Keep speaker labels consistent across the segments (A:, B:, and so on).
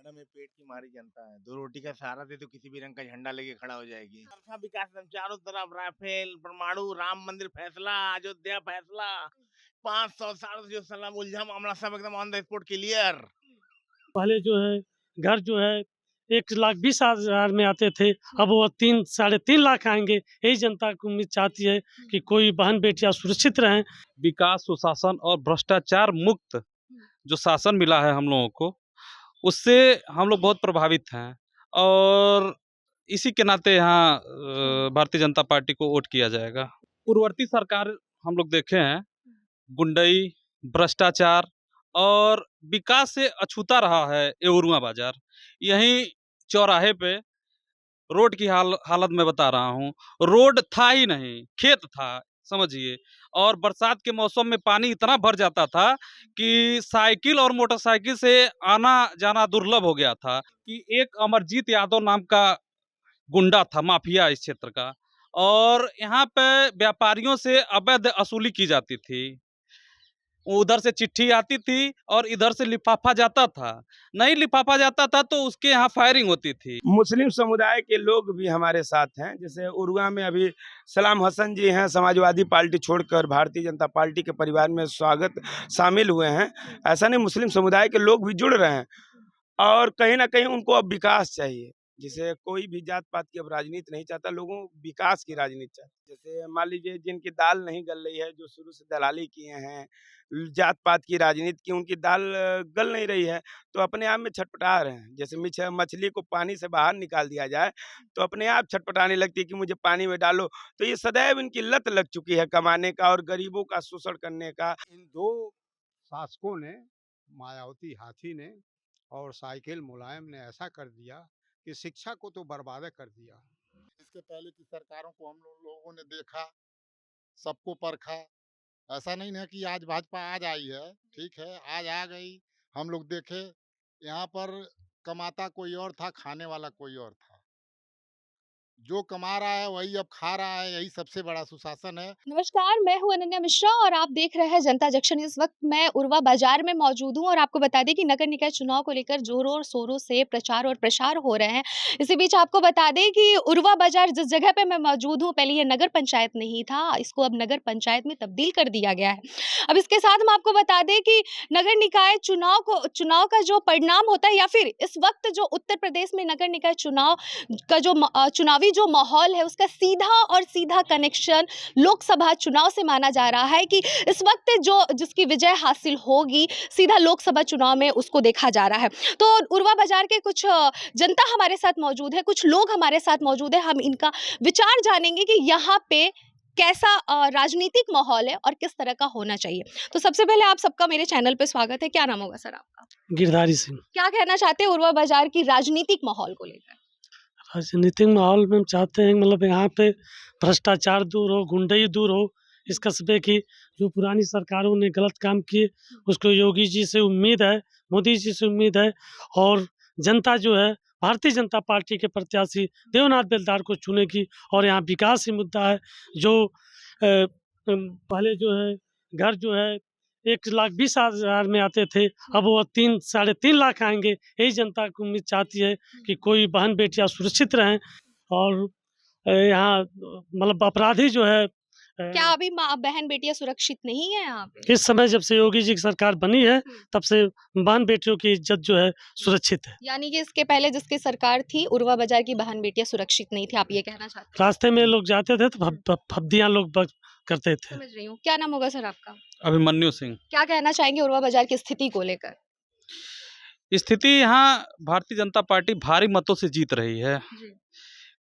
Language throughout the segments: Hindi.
A: मैडम, ये पेट की मारी जनता है। दो रोटी का सहारा दे तो किसी भी रंग का झंडा लेके खड़ा हो जाएगी। ऐसा विकास एकदम चारों तरफ, राफेल, परमाणु, राम मंदिर फैसला, अयोध्या फैसला, 500 साल जो सलाम उलझा मामला सब एकदम ऑन द स्पॉट क्लियर।
B: पहले जो है घर जो है 1,20,000 में आते थे, अब वो 3 साढ़े 3 लाख आएँगे। यही जनता की उम्मीद चाहती है कि कोई बहन बेटियाँ सुरक्षित रहें।
C: विकास, सुशासन और भ्रष्टाचार मुक्त जो शासन मिला है हम लोगों को, उससे हम लोग बहुत प्रभावित हैं और इसी के नाते यहाँ भारतीय जनता पार्टी को वोट किया जाएगा। पूर्ववर्ती सरकार हम लोग देखे हैं, गुंडई, भ्रष्टाचार और विकास से अछूता रहा है एवरुआ बाजार। यहीं चौराहे पे रोड की हालत मैं बता रहा हूँ, रोड था ही नहीं, खेत था समझिए। और बरसात के मौसम में पानी इतना भर जाता था कि साइकिल और मोटरसाइकिल से आना जाना दुर्लभ हो गया था। कि एक अमरजीत यादव नाम का गुंडा था, माफिया इस क्षेत्र का, और यहाँ पे व्यापारियों से अवैध वसूली की जाती थी। उधर से चिट्ठी आती थी और इधर से लिफाफा जाता था, नहीं लिफाफा जाता था तो उसके यहाँ फायरिंग होती थी।
D: मुस्लिम समुदाय के लोग भी हमारे साथ हैं। जैसे उरुआ में अभी सलाम हसन जी हैं, समाजवादी पार्टी छोड़कर भारतीय जनता पार्टी के परिवार में शामिल हुए हैं। ऐसा नहीं, मुस्लिम समुदाय के लोग भी जुड़ रहे हैं और कहीं ना कहीं उनको अब विकास चाहिए। जैसे कोई भी जात पात की अब राजनीति नहीं चाहता, लोगों को विकास की राजनीति चाहता। जैसे मान लीजिए जिनकी दाल नहीं गल रही है, जो शुरू से दलाली किए हैं, जात पात की राजनीति की, उनकी दाल गल नहीं रही है तो अपने आप में छटपटा रहे हैं। जैसे मछली को पानी से बाहर निकाल दिया जाए तो अपने आप छटपटाने लगती है कि मुझे पानी में डालो। तो ये सदैव इनकी लत लग चुकी है कमाने का और गरीबों का शोषण करने का।
E: इन दो शासकों ने, मायावती हाथी ने और साइकिल मुलायम ने ऐसा कर दिया कि शिक्षा को तो बर्बाद कर दिया। इसके पहले की सरकारों को हम लोगों ने देखा, सबको परखा। ऐसा नहीं है कि आज भाजपा आज आई है, ठीक है, आज आ गई। हम लोग देखे, यहाँ पर कमाता कोई और था, खाने वाला कोई और था। जो कमा रहा है वही अब खा रहा है, यही सबसे बड़ा सुशासन है।
F: नमस्कार, मैं हूं अनन्या मिश्रा और आप देख रहे हैं जनता जंक्शन। इस वक्त मैं उरवा बाजार में मौजूद हूं और आपको बता दें कि नगर निकाय चुनाव को लेकर जोरों और शोरों से प्रचार और प्रसार हो रहे हैं। इसी बीच आपको बता दें कि उरवा बाजार जिस जगह पे मैं मौजूद हूं, पहले ये नगर पंचायत नहीं था, इसको अब नगर पंचायत में तब्दील कर दिया गया है। अब इसके साथ हम आपको बता दें कि नगर निकाय चुनाव का जो परिणाम होता है, या फिर इस वक्त जो उत्तर प्रदेश में नगर निकाय चुनाव का जो चुनावी जो माहौल है, उसका सीधा कनेक्शन लोकसभा चुनाव से माना जा रहा है कि इस वक्त जो जिसकी विजय हासिल होगी, सीधा लोकसभा चुनाव में उसको देखा जा रहा है। तो उरवा बाजार के कुछ जनता हमारे साथ मौजूद है, कुछ लोग हमारे साथ मौजूद है। हम इनका विचार जानेंगे कि यहाँ पे कैसा राजनीतिक माहौल है और किस तरह का होना चाहिए। तो सबसे पहले आप सबका मेरे चैनल पे स्वागत है। क्या नाम होगा सर आपका?
B: गिरधारी सिंह।
F: क्या कहना चाहते हैं उरवा बाजार की राजनीतिक माहौल को लेकर?
B: राजनीतिक माहौल में हम चाहते हैं मतलब यहाँ पे भ्रष्टाचार दूर हो, गुंडई दूर हो। इस कस्बे की जो पुरानी सरकारों ने गलत काम किए, उसको योगी जी से उम्मीद है, मोदी जी से उम्मीद है। और जनता जो है भारतीय जनता पार्टी के प्रत्याशी देवनाथ बेलदार को चुनेगी। और यहाँ विकास ही मुद्दा है। जो पहले जो है घर जो है 1,20,000 में आते थे, अब वो 3 साढ़े 3 लाख आएंगे। यही जनता की उम्मीद चाहती है कि कोई बहन बेटियाँ सुरक्षित रहें। और यहाँ मतलब अपराधी जो है
F: क्या अभी बहन बेटियां सुरक्षित नहीं है यहाँ पे?
B: इस समय जब से योगी जी की सरकार बनी है, तब से बहन बेटियों की इज्जत जो है सुरक्षित है।
F: यानी कि इसके पहले जिसकी सरकार थी, उरवा बाजार की बहन बेटियां सुरक्षित नहीं थी, आप ये कहना चाहते हैं?
B: रास्ते में लोग जाते थे तो फब्दियां लोग करते थे।
F: समझ रही हूँ। क्या नाम होगा सर आपका?
C: अभिमन्यु सिंह।
F: क्या कहना चाहेंगे उरवा बाजार की स्थिति को लेकर?
C: स्थिति यहाँ भारतीय जनता पार्टी भारी मतों से जीत रही है।
F: जी।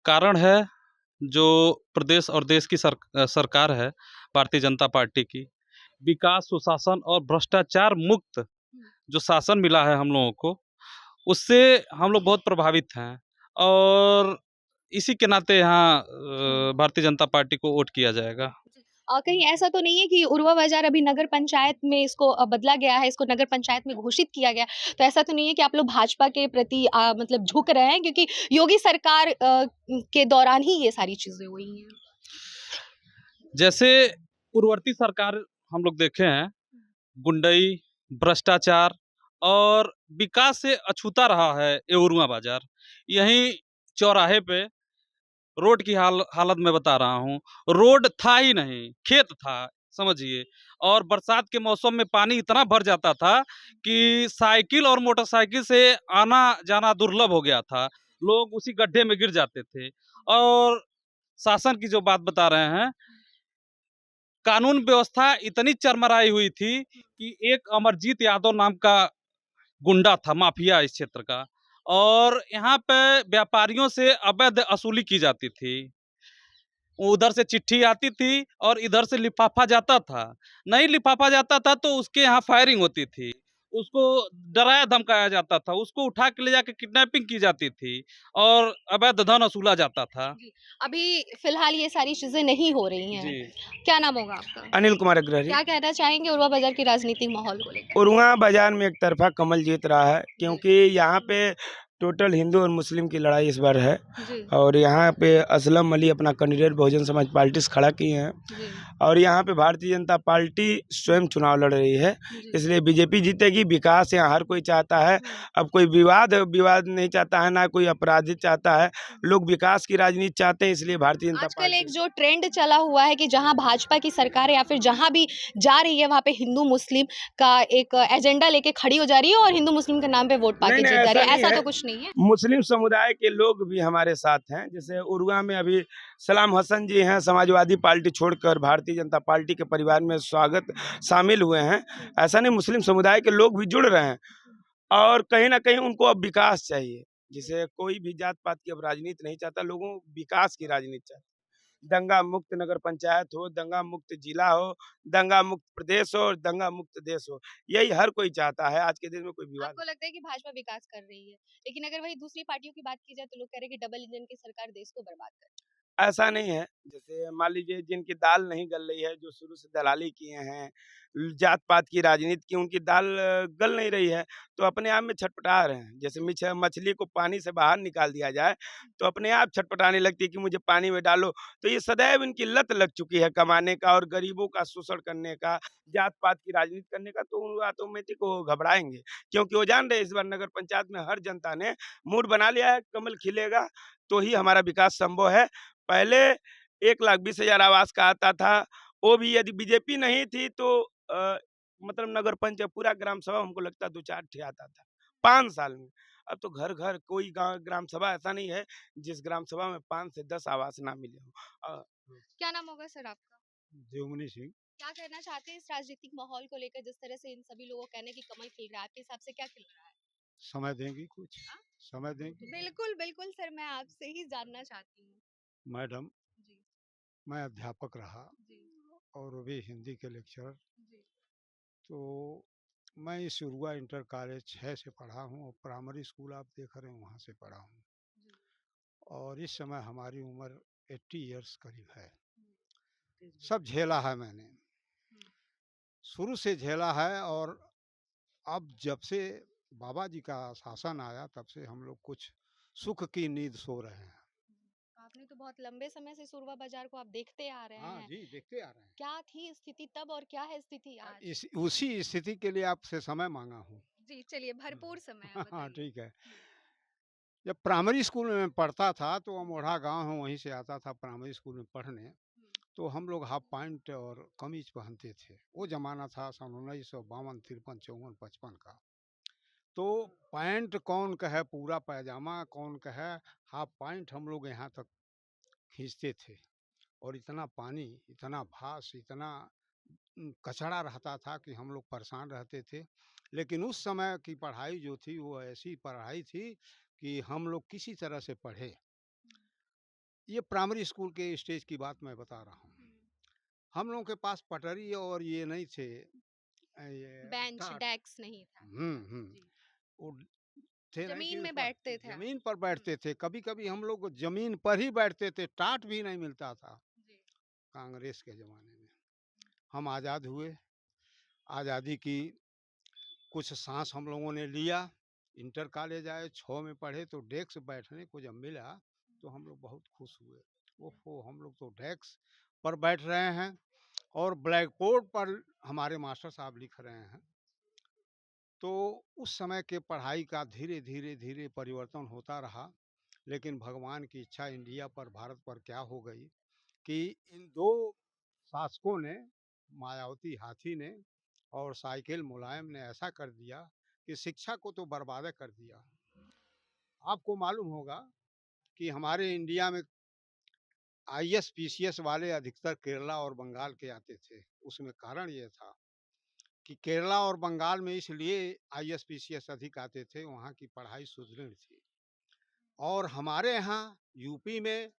C: कारण है जो प्रदेश और देश की सरकार है भारतीय जनता पार्टी की, विकास, सुशासन और भ्रष्टाचार मुक्त जो शासन मिला है हम लोगों को, उससे हम लोग बहुत प्रभावित हैं और इसी के नाते यहाँ भारतीय जनता पार्टी को वोट किया जाएगा।
F: कहीं ऐसा तो नहीं है कि उरवा बाजार अभी नगर पंचायत में इसको बदला गया है, इसको नगर पंचायत में घोषित किया गया, तो ऐसा तो नहीं है कि आप लोग भाजपा के प्रति मतलब झुक रहे हैं, क्योंकि योगी सरकार के दौरान ही ये सारी चीजें हुई हैं?
C: जैसे पूर्ववर्ती सरकार हम लोग देखे हैं, गुंडई, भ्रष्टाचार और विकास से अछूता रहा है ये उरुआ बाजार। यहीं चौराहे पे रोड की हालत मैं बता रहा हूँ, रोड था ही नहीं, खेत था समझिए। और बरसात के मौसम में पानी इतना भर जाता था कि साइकिल और मोटरसाइकिल से आना जाना दुर्लभ हो गया था। लोग उसी गड्ढे में गिर जाते थे। और शासन की जो बात बता रहे हैं, कानून व्यवस्था इतनी चरमराई हुई थी कि एक अमरजीत यादव नाम का गुंडा था, माफिया इस क्षेत्र का, और यहाँ पे व्यापारियों से अवैध वसूली की जाती थी। उधर से चिट्ठी आती थी और इधर से लिफाफा जाता था। नहीं लिफाफा जाता था तो उसके यहाँ फायरिंग होती थी। उसको डराया धमकाया जाता था, उसको उठा के ले जाके किडनैपिंग की जाती थी और अवैध धन वसूला जाता था।
F: जी। अभी फ़िलहाल ये सारी चीज़ें नहीं हो रही हैं।
C: जी।
F: क्या नाम होगा आपका?
D: अनिल कुमार अग्रहरी।
F: क्या कहना चाहेंगे उरवा बाज़ार की राजनीतिक माहौल को लेकर?
D: उरुआ बाजार में एक तरफा कमल जीत रहा है, क्योंकि यहाँ पे टोटल हिंदू और मुस्लिम की लड़ाई इस बार है।
F: जी,
D: और यहाँ पे असलम अली अपना कैंडिडेट बहुजन समाज पार्टी से खड़ा किए हैं।
F: जी,
D: और यहाँ पे भारतीय जनता पार्टी स्वयं चुनाव लड़ रही है,
F: जी।
D: इसलिए बीजेपी जीतेगी। विकास यहाँ हर कोई चाहता है। अब कोई विवाद नहीं चाहता है, ना कोई अपराधित चाहता है। लोग विकास की राजनीति चाहते हैं, इसलिए भारतीय जनता
F: आजकल एक
D: पार्टी।
F: जो ट्रेंड चला हुआ है कि जहाँ भाजपा की सरकार है या फिर जहाँ भी जा रही है वहाँ पे हिंदू मुस्लिम का एक एजेंडा लेके खड़ी हो जा रही है और हिंदू मुस्लिम के नाम पे वोट
D: नहीं
F: पाके
D: नहीं,
F: जीत जा
D: ऐसा
F: रही है।
D: नहीं
F: ऐसा
D: है।
F: तो कुछ नहीं है।
D: मुस्लिम समुदाय के लोग भी हमारे साथ हैं। जैसे उरुआ में अभी सलाम हसन जी हैं, समाजवादी पार्टी छोड़कर भारतीय जनता पार्टी के परिवार में शामिल हुए हैं। ऐसा नहीं, मुस्लिम समुदाय के लोग भी जुड़ रहे हैं। और कहीं ना कहीं उनको अब विकास चाहिए। जिसे कोई भी जात पात की अब राजनीति नहीं चाहता, लोगों को विकास की राजनीति चाहता। दंगा मुक्त नगर पंचायत हो, दंगा मुक्त जिला हो, दंगा मुक्त प्रदेश हो और दंगा मुक्त देश हो, यही हर कोई चाहता है। आज के दिन में कोई विवाद
F: आपको लगता है कि भाजपा विकास कर रही है, लेकिन अगर वही दूसरी पार्टियों की बात की जाए तो लोग कह रहे हैं कि डबल इंजन की सरकार देश को बर्बाद कर रही
D: ऐसा नहीं है। जैसे मान लीजिए जिनकी दाल नहीं गल रही है, जो शुरू से दलाली किए हैं, जात पात की राजनीति की, उनकी दाल गल नहीं रही है, तो अपने आप में छटपटा रहे हैं। जैसे मछली को पानी से बाहर निकाल दिया जाए तो अपने आप छटपटाने लगती है कि मुझे पानी में डालो। तो ये सदैव इनकी लत लग चुकी है कमाने का और गरीबों का शोषण करने का, जात पात की राजनीति करने का। तो वो ऑटोमेटिक वो घबराएंगे, क्योंकि वो जान रहे हैं इस बार नगर पंचायत में हर जनता ने मूड बना लिया है, कमल खिलेगा तो ही हमारा विकास संभव है। पहले 1,20,000 आवास का आता था, वो भी यदि बीजेपी नहीं थी तो मतलब नगर पंचायत पूरा ग्राम सभा हमको लगता है 2-4 ठे आता था 5 साल में। अब तो घर घर कोई गाँव ग्राम सभा ऐसा नहीं है जिस ग्राम सभा में 5 से 10 आवास ना मिले हों।
F: है। क्या नाम होगा सर आपका?
E: देवमणि सिंह।
F: क्या कहना चाहते हैं इस राजनीतिक माहौल को लेकर, जिस तरह से इन सभी लोगों का कहना है कि कमल खिल रहा है, आपके हिसाब से क्या खिल रहा है?
E: समय देंगी कुछ?
F: हाँ?
E: समय देंगी?
F: बिल्कुल बिल्कुल सर, मैं आपसे ही जानना चाहती हूँ।
E: मैडम,
F: जी,
E: मैं अध्यापक रहा
F: जी,
E: और वो भी हिंदी के लेक्चरर।
F: जी,
E: तो मैं इस उरुआ इंटर कॉलेज 6 से पढ़ा हूँ और प्राइमरी स्कूल आप देख रहे हैं वहाँ से पढ़ा हूँ।
F: जी,
E: और इस समय हमारी उम्र 80 इयर्स करीब है।
F: हम्म,
E: सब झेला है मैंने,
F: हम्म,
E: शुरू से झेला है। और अब जब से बाबा जी का शासन आया तब से हम लोग कुछ सुख की नींद सो रहे हैं।
F: आपने तो बहुत लंबे समय से सुरवा बाजार को आप देखते आ रहे
E: हाँ
F: हैं।
E: जी, देखते आ रहे हैं।
F: क्या थी स्थिति तब और क्या है स्थिति आज?
E: इस उसी स्थिति के लिए आपसे समय मांगा हूँ।
F: जी, चलिए भरपूर समय है,
E: हाँ,
F: बताइए।
E: ठीक है। जब प्राइमरी स्कूल में मैं पढ़ता था तो अमोढ़ा गांव है, वहीं से आता था प्राइमरी स्कूल में पढ़ने। तो हम लोग हाफ पैंट और कमीज पहनते थे। वो जमाना था सन 1952, 53, 54, 55 का। तो पैंट कौन कहे पूरा पैजामा, कौन कहे हाफ पैंट, हम लोग यहाँ तक खींचते थे। और इतना पानी, इतना भास, इतना कचरा रहता था कि हम लोग परेशान रहते थे। लेकिन उस समय की पढ़ाई जो थी वो ऐसी पढ़ाई थी कि हम लोग किसी तरह से पढ़े। ये प्राइमरी स्कूल के स्टेज की बात मैं बता रहा हूँ। हम लोगों के पास पटरी और ये नहीं थे, ये
F: बेंच
E: टाट।
F: डेस्क नहीं था। जी,
E: वो थे नहीं कि
F: जमीन में
E: ऊपर,
F: बैठते थे आप।
E: जमीन पर बैठते थे। कभी कभी हम लोग जमीन पर ही बैठते थे, टाट भी नहीं मिलता था
F: जी,
E: कांग्रेस के ज़माने में। हम आज़ाद हुए, आज़ादी की कुछ सांस हम लोगों ने लिया। इंटर कॉलेज आए, 6 में पढ़े तो डेस्क बैठने को जब मिला तो हम लोग बहुत खुश हुए। ओहो, हम लोग तो डेस्क पर बैठ रहे हैं और ब्लैक बोर्ड पर हमारे मास्टर साहब लिख रहे हैं। तो उस समय के पढ़ाई का धीरे धीरे धीरे परिवर्तन होता रहा। लेकिन भगवान की इच्छा इंडिया पर, भारत पर क्या हो गई कि इन दो शासकों ने, मायावती हाथी ने और साइकिल मुलायम ने, ऐसा कर दिया कि शिक्षा को तो बर्बाद कर दिया। आपको मालूम होगा कि हमारे इंडिया में आईएएस पीसीएस वाले अधिकतर केरला और बंगाल के आते थे। उसमें कारण ये था कि केरला और बंगाल में इसलिए आईएएस पीसीएस अधिक आते थे, वहाँ की पढ़ाई सुदृढ़ थी। और हमारे यहाँ यूपी में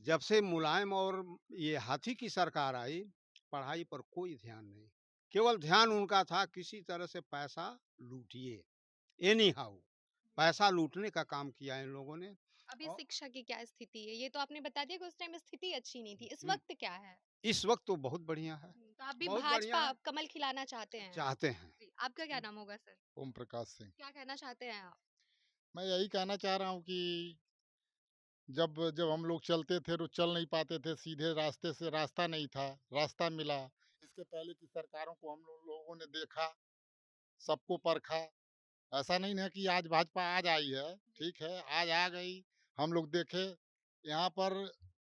E: जब से मुलायम और ये हाथी की सरकार आई, पढ़ाई पर कोई ध्यान नहीं। केवल ध्यान उनका था किसी तरह से पैसा लूटिए, एनी हाउ पैसा लूटने का काम किया इन लोगों ने।
F: अभी
E: और
F: शिक्षा की क्या स्थिति है? ये तो आपने बता दिया कि उस टाइम स्थिति अच्छी नहीं थी। इस
E: हम्म,
F: वक्त क्या है?
E: इस वक्त तो बहुत बढ़िया है,
F: तो आप भी
E: बहुत बढ़िया
F: भाजपा
E: है,
F: कमल खिलाना चाहते हैं?
E: चाहते हैं।
F: जी, आपका क्या नाम होगा सर?
G: ओम प्रकाश सिंह।
F: क्या कहना चाहते हैं आप?
G: मैं यही कहना चाह रहा हूँ कि जब जब हम लोग चलते थे तो चल नहीं पाते थे, सीधे रास्ते से रास्ता नहीं था, रास्ता मिला। इसके पहले की सरकारों को हम लोगों ने देखा, सबको परखा। ऐसा नहीं है कि आज भाजपा आज आई है, ठीक है, आज आ गई। हम लोग देखे, यहाँ पर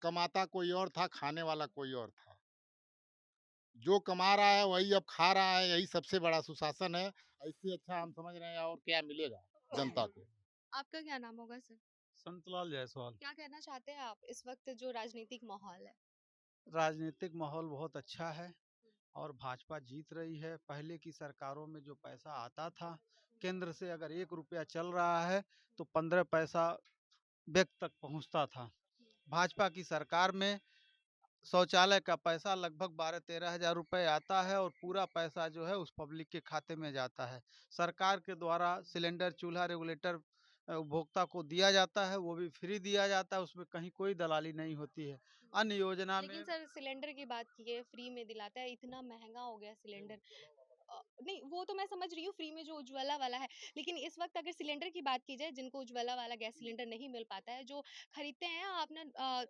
G: कमाता कोई और था, खाने वाला कोई और था। जो कमा रहा है वही अब खा रहा है, यही सबसे बड़ा सुशासन है। इससे अच्छा हम समझ रहे हैं और क्या मिलेगा जनता को।
F: आपका क्या नाम होगा सर?
H: संतलाल जायसवाल।
F: क्या कहना चाहते हैं आप इस वक्त जो राजनीतिक माहौल है?
H: राजनीतिक माहौल बहुत अच्छा है और भाजपा जीत रही है। पहले की सरकारों में जो पैसा आता था, केंद्र से अगर 1 रुपया चल रहा है तो 15 पैसा व्यक्ति तक पहुंचता था। भाजपा की सरकार में शौचालय का पैसा लगभग 12-13 हज़ार रुपये आता है और पूरा पैसा जो है उस पब्लिक के खाते में जाता है। सरकार के द्वारा सिलेंडर, चूल्हा, रेगुलेटर उपभोक्ता को दिया जाता है, वो भी फ्री दिया जाता है, उसमें कहीं कोई दलाली नहीं होती है। अन्य योजना
F: लेकिन
H: में
F: सर सिलेंडर की बात की है, फ्री में दिलाता है, इतना महंगा हो गया सिलेंडर। नहीं वो तो मैं समझ रही हूँ फ्री में जो उज्ज्वला वाला है, लेकिन इस वक्त अगर सिलेंडर की बात की जाए, जिनको उज्ज्वला वाला गैस सिलेंडर नहीं मिल पाता है, जो खरीदते हैं अपना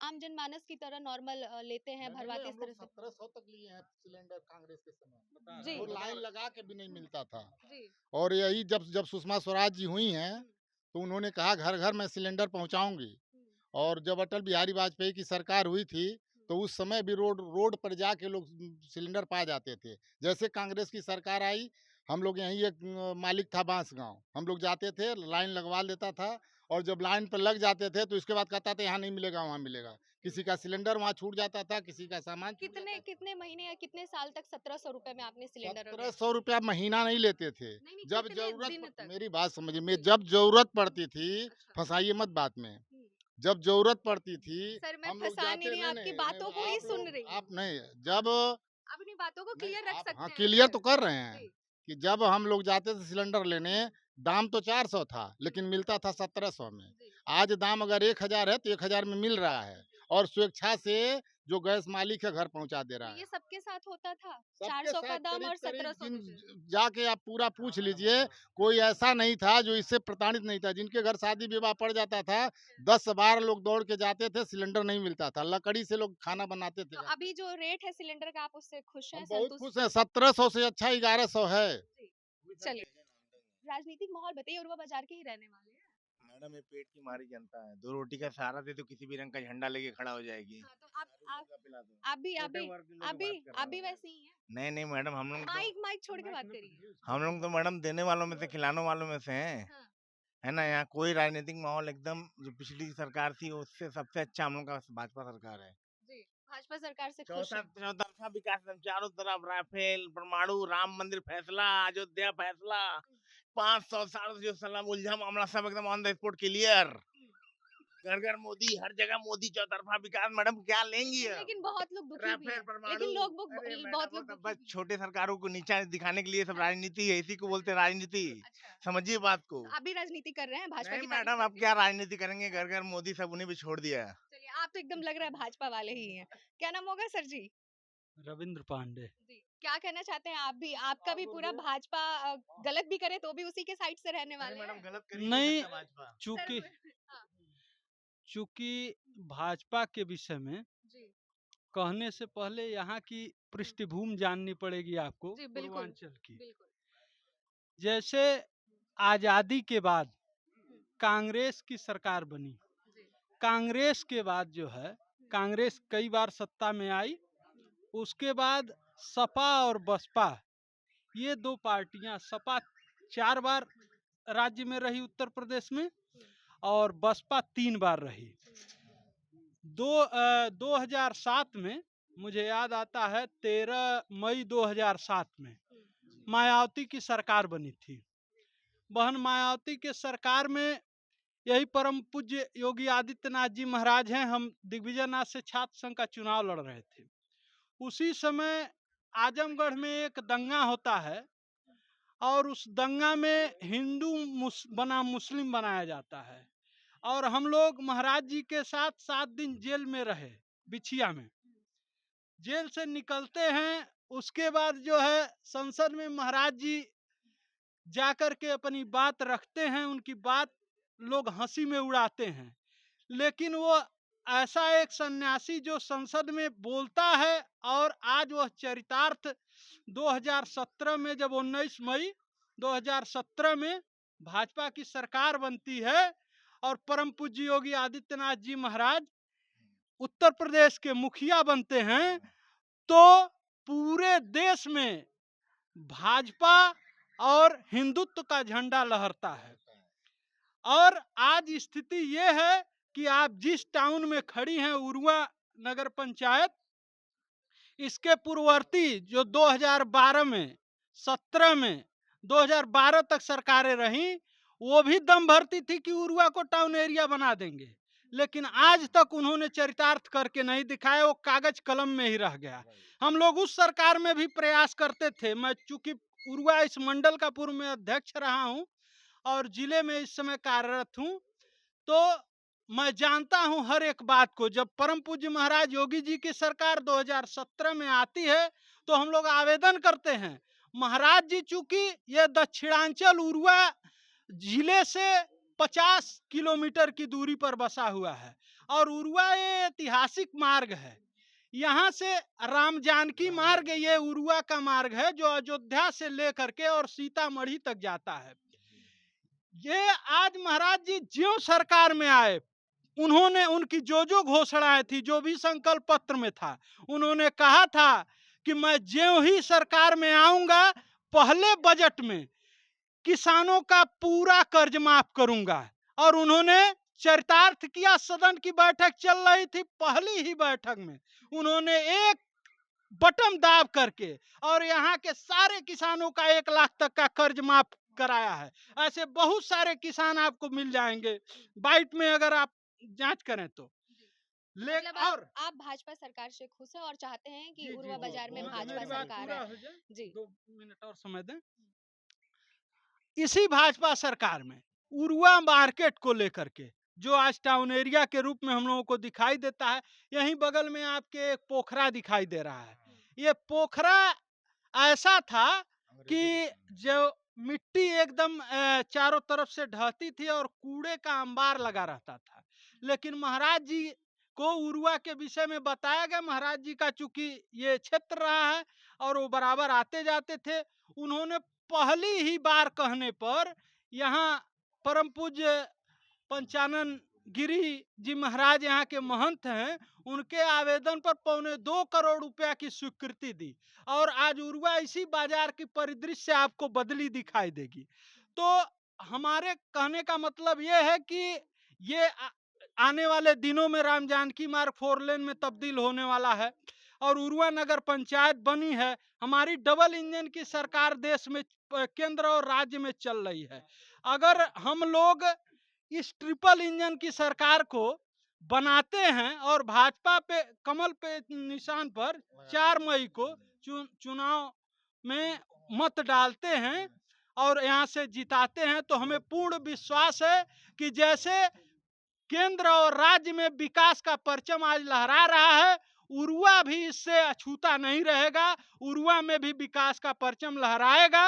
F: आम जनमानस की तरह नॉर्मल लेते हैं,
G: नहीं,
F: भरवाते
G: हम
F: इस
G: लोग
F: तरह से।
G: 1700 तक लिए हैं सिलेंडर कांग्रेस के समय।
F: जी
G: वो लाइन लगा के भी नहीं मिलता था।
F: जी।
G: और यही जब जब सुषमा स्वराज जी हुई हैं, तो उन्होंने कहा घर घर मैं सिलेंडर पहुंचाऊंगी। और जब अटल बिहारी वाजपेयी की सरकार हुई थी, तो उस समय भी रोड रोड पर जाके लोग सिलेंडर पा जाते थे। जैसे कांग्रेस की सरकार आई, हम लोग यहीं एक मालिक था बांस गांव, हम लोग जाते थे, लाइन लगवा लेता था। और जब लाइन पर लग जाते थे तो इसके बाद कहता था यहाँ नहीं मिलेगा, वहाँ मिलेगा। किसी का सिलेंडर वहाँ छूट जाता था, किसी का सामान छूट
F: कितने
G: जाता था।
F: कितने महीने या कितने साल तक 1700 रुपए में आपने सिलेंडर और
G: 1700 रुपया महीना नहीं लेते थे।
F: नहीं नहीं
G: जब
F: कितने दिन तक?
G: मेरी बात समझिए,
F: जी।
G: जब जरूरत पड़ती थी,
F: अच्छा।
G: फंसाइए मत बात में।
F: हम्म।
G: जब जरूरत पड़ती थी,
F: सर मैं
G: हम लोग
F: फंसा नहीं
G: जाते,
F: रही हूँ,
G: नहीं
F: आपकी
G: नहीं
F: बातों
G: नहीं,
F: को ही
G: आप
F: सुन
G: लोग
F: रही हूँ।
G: आप नहीं, जब
F: अपनी बातों को
G: नहीं
F: क्लियर रख
G: आप,
F: सकते
G: हाँ
F: हैं ना
G: क्लियर
F: सर?
G: तो कर रहे हैं
F: जी।
G: कि जब हम लोग जाते थे सिलेंडर लेने, दाम तो 400 था लेकिन मिलता था 1700 में।
F: जी।
G: आज दाम अगर 1000 है तो 1000 में मिल रहा है। और स्वेच्छा से जो गैस मालिक है घर पहुंचा दे
F: तो
G: रहा
F: ये
G: है।
F: सबके साथ होता था?
G: सबके
F: 400 का
G: साथ
F: दाम
G: करीब
F: और
G: करीब
F: 1700
G: जिन
F: देते थे।
G: जाके आप पूरा पूछ लीजिए, कोई ऐसा नहीं था जो इससे प्रताड़ित नहीं था। जिनके घर शादी विवाह पड़ जाता था, 10-12 लोग दौड़ के जाते थे, सिलेंडर नहीं मिलता था, लकड़ी से लोग खाना बनाते थे
F: तो
G: घर पे।
F: अभी जो रेट है सिलेंडर का, आप उससे खुश हैं,
G: हम बहुत
F: संतुष्ट
G: खुश हैं, 1700 से अच्छा 1100 है।
F: हैं? जी। चलिए, राजनीतिक माहौल बताइए, उरवा बाजार के ही रहने वाले हैं।
A: मैडम ये पेट की मारी जनता है, 2 रोटी का सहारा दे तो किसी भी रंग का झंडा लेके खड़ा हो जाएगी।
F: हाँ, तो आप
A: का पिला दो।
F: आप भी
A: छोटे वर्ग के लोग
F: आप भी
A: की बात कर
F: आप भी
A: रहा हूँ।
F: वैसे ही हैं।
A: नहीं नहीं मैडम,
F: माइक माइक छोड़ के बात करिए।
A: हम लोग तो मैडम देने वालों में से, खिलाने वालों में से हैं।
F: हाँ।
A: है ना, यहाँ कोई राजनीतिक माहौल एकदम, जो पिछली सरकार थी उससे सबसे अच्छा हम लोग का भाजपा सरकार है।
F: जी, भाजपा सरकार से खुश हैं।
A: चौतरफा विकास एकदम, चारों तरफ राफेल, परमाणु, राम मंदिर फैसला, अयोध्या फैसला, 500 साल से जो सलाम उलझा मामला सब एकदम ऑन द स्पॉट क्लियर। घर घर मोदी, हर जगह मोदी, चौतरफा विकास। मैडम क्या लेंगी अब?
F: लेकिन बहुत लोग दुखी भी
A: राफेल,
F: हैं।
A: परमाणु,
F: लेकिन
A: अरे
F: बहुत
A: मैडम वो
F: लोग
A: तो
F: दुखी
A: बस
F: भी हैं।
A: छोटे सरकारों को नीचा दिखाने के लिए सब राजनीति है, इसी को बोलते हैं राजनीति।
F: अच्छा,
A: समझिए बात को।
F: तो आप भी राजनीति कर रहे हैं, भाजपा
A: नहीं
F: की तारीफ
A: मैडम, अब
F: करते
A: क्या
F: हैं?
A: राजनीति करेंगे, घर घर मोदी सब उन्हें भी छोड़ दिया है।
F: चलिए, आप तो एकदम लग रहा है भाजपा वाले ही हैं। क्या नाम होगा सर जी?
H: रविंद्र पांडे।
F: जी। क्या कहना चाहते हैं आप भी? आपका भी पूरा भाजपा गलत भी करे तो भी उसी के साइड से रहने वाले
A: मैडम
F: हैं?
A: गलत कर ही
H: नहीं,
A: सकता भाजपा।
H: चूंकि
F: हाँ,
H: चूंकि भाजपा के विषय में
F: जी।
H: कहने से पहले यहाँ की पृष्ठभूमि जाननी पड़ेगी आपको,
F: जी, बिल्कुल।
H: पूर्वांचल की।
F: बिल्कुल।
H: जैसे आज़ादी के बाद कांग्रेस की सरकार बनी, कांग्रेस के बाद जो है कांग्रेस कई बार सत्ता में आई, उसके बाद सपा और बसपा ये दो पार्टियां, सपा 4 बार राज्य में रही उत्तर प्रदेश में और बसपा 3 बार रही। 2007 में मुझे याद आता है 13 मई 2007 में मायावती की सरकार बनी थी। बहन मायावती के सरकार में यही परम पूज्य योगी आदित्यनाथ जी महाराज हैं, हम दिग्विजयनाथ से छात्र संघ का चुनाव लड़ रहे थे। उसी समय आजमगढ़ में एक दंगा होता है और उस दंगा में हिंदू बनाम मुस्लिम बनाया जाता है और हम लोग महाराज जी के साथ 7 दिन जेल में रहे, बिछिया में। जेल से निकलते हैं, उसके बाद जो है संसद में महाराज जी जाकर के अपनी बात रखते हैं, उनकी बात लोग हंसी में उड़ाते हैं, लेकिन वो ऐसा एक सन्यासी जो संसद में बोलता है और आज वह चरितार्थ 2017 में जब 19 मई 2017 में भाजपा की सरकार बनती है और परम पूज्य योगी आदित्यनाथ जी महाराज उत्तर प्रदेश के मुखिया बनते हैं, तो पूरे देश में भाजपा और हिंदुत्व का झंडा लहरता है। और आज स्थिति ये है कि आप जिस टाउन में खड़ी हैं, उरुआ नगर पंचायत, इसके पूर्ववर्ती जो 2012 में 17 में 2012 तक सरकारें रहीं, वो भी दम भरती थी कि उरुआ को टाउन एरिया बना देंगे, लेकिन आज तक उन्होंने चरितार्थ करके नहीं दिखाया, वो कागज कलम में ही रह गया। हम लोग उस सरकार में भी प्रयास करते थे। मैं चूंकि उरुआ इस मंडल का पूर्व में अध्यक्ष रहा हूं और जिले में इस समय कार्यरत हूं, तो मैं जानता हूं हर एक बात को। जब परम पूज्य महाराज योगी जी की सरकार 2017 में आती है तो हम लोग आवेदन करते हैं। महाराज जी चूंकि ये दक्षिणांचल उरुआ जिले से 50 किलोमीटर की दूरी पर बसा हुआ है और उरुआ ये ऐतिहासिक मार्ग है। यहाँ से राम जानकी मार्ग, ये उरुआ का मार्ग है जो अयोध्या से लेकर के और सीतामढ़ी तक जाता है। ये आज महाराज जी ज्यों सरकार में आए, उन्होंने उनकी जो घोषणाएं थी, जो भी संकल्प पत्र में था, उन्होंने कहा था कि मैं ज्यों ही सरकार में आऊंगा पहले बजट में किसानों का पूरा कर्ज माफ करूंगा। और उन्होंने चरितार्थ किया। सदन की बैठक चल रही थी, पहली ही बैठक में उन्होंने एक बटन दाब करके और यहाँ के सारे किसानों का 1 लाख तक का कर्ज माफ कराया है। ऐसे बहुत सारे किसान आपको मिल जाएंगे बाइट में अगर आप जांच करें तो।
F: मतलब
H: और
F: आप भाजपा सरकार से खुश हैं और चाहते हैं कि
H: जी,
F: उरुआ
H: जी,
F: बाजार में भाजपा
H: मेरी बात
F: सरकार
H: पूरा
F: है।
H: हो जाए,
F: जी
H: 2 मिनट और समय दें। इसी भाजपा सरकार में उरुआ मार्केट को लेकर के जो आज टाउन एरिया के रूप में हम लोगों को दिखाई देता है, यहीं बगल में आपके एक पोखरा दिखाई दे रहा है। ये पोखरा ऐसा था कि जो मिट्टी एकदम चारों तरफ से ढहती थी और कूड़े का अंबार लगा रहता था, लेकिन महाराज जी को उरुआ के विषय में बताया गया। महाराज जी का चूंकि ये क्षेत्र रहा है और वो बराबर आते जाते थे, उन्होंने पहली ही बार कहने पर यहाँ परम पूज्य पंचानन गिरी जी महाराज यहाँ के महंत हैं, उनके आवेदन पर 2.25 करोड़ रुपया की स्वीकृति दी और आज उरुआ इसी बाजार की परिदृश्य से आपको बदली दिखाई देगी। तो हमारे कहने का मतलब ये है कि ये आने वाले दिनों में राम जानकी मार्ग 4 लेन में तब्दील होने वाला है और उरुआ नगर पंचायत बनी है। हमारी डबल इंजन की सरकार देश में केंद्र और राज्य में चल रही है। अगर हम लोग इस ट्रिपल इंजन की सरकार को बनाते हैं और भाजपा पे कमल पे निशान पर 4 मई को चुनाव में मत डालते हैं और यहाँ से जिताते हैं, तो हमें पूर्ण विश्वास है कि जैसे केंद्र और राज्य में विकास का परचम आज लहरा रहा है, उरुआ भी इससे अछूता नहीं रहेगा। उरुआ में भी विकास का परचम लहराएगा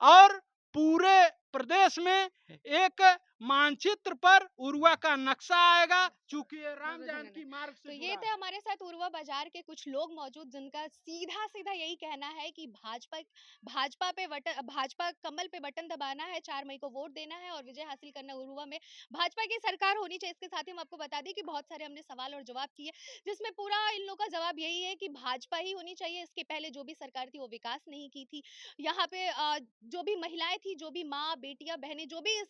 H: और पूरे प्रदेश में एक मानचित्र पर उर्वा का नक्शा आएगा, चूंकि ये राम जानकी मार्ग
F: तो
H: से
F: ये
H: जुड़ा
F: थे
H: है।
F: हमारे साथ उर्वा बाजार के कुछ लोग मौजूद जिनका सीधा सीधा यही कहना है कि भाजपा कमल पे बटन दबाना है, 4 मई को वोट देना है और विजय हासिल करना उर्वा में भाजपा की सरकार होनी चाहिए। इसके साथ ही हम आपको बता दें कि बहुत सारे हमने सवाल और जवाब किए जिसमें पूरा इन लोगों का जवाब यही है कि भाजपा ही होनी चाहिए। इसके पहले जो भी सरकार थी वो विकास नहीं की थी। यहाँ पे जो भी महिलाएं थी, जो भी माँ बेटियां बहनें, जो भी इस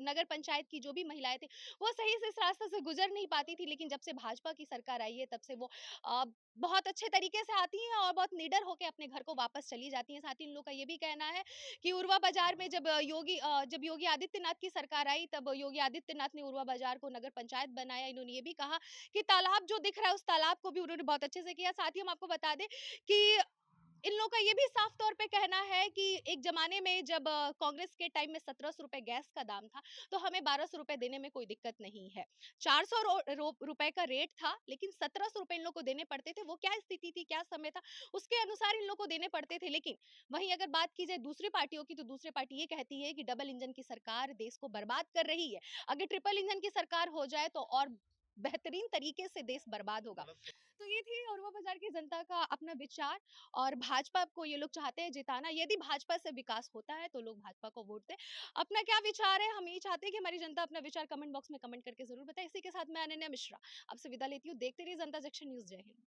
F: नगर पंचायत की जो भी महिलाएं थी, वो सही से इस रास्ते से गुजर नहीं पाती थी। लेकिन जब से भाजपा की सरकार आई है तब से वो अ, बहुत अच्छे तरीके से आती हैं और बहुत निडर होकर अपने घर को वापस चली जाती हैं। साथ ही इन लोग का ये भी कहना है कि उर्वा बाजार में जब योगी आदित्यनाथ की सरकार आई तब योगी आदित्यनाथ ने उर्वा बाजार को नगर पंचायत बनाया। इन्होंने ये भी कहा कि तालाब जो दिख रहा है उस तालाब को भी उन्होंने बहुत अच्छे से किया। साथ ही हम आपको बता दें कि इन लोगों का ये भी साफ तौर पे कहना है कि एक जमाने में जब कांग्रेस के टाइम में 1700 रुपए गैस का दाम था तो हमें 1200 रुपए देने में कोई दिक्कत नहीं है। 400 रुपए का रेट था लेकिन 1700 रुपए इन लोग को देने पड़ते थे। वो क्या स्थिति थी, क्या समय था, उसके अनुसार इन लोग को देने पड़ते थे। लेकिन वहीं अगर बात की जाए दूसरी पार्टियों की तो दूसरी पार्टी ये कहती है कि डबल इंजन की सरकार देश को बर्बाद कर रही है। अगर ट्रिपल इंजन की सरकार हो जाए तो और बेहतरीन तरीके से देश बर्बाद होगा। तो ये थी औरवा बाजार की जनता का अपना विचार और भाजपा को ये लोग चाहते हैं जिताना। यदि भाजपा से विकास होता है तो लोग भाजपा को वोट दें। अपना क्या विचार है, हम यही चाहते हैं कि हमारी जनता अपना विचार कमेंट बॉक्स में कमेंट करके जरूर बताए। इसी के साथ मैं अनन्या मिश्रा आपसे विदा लेती हूँ। देखते रहिए जनता जंक्शन न्यूज़। जय हिंद।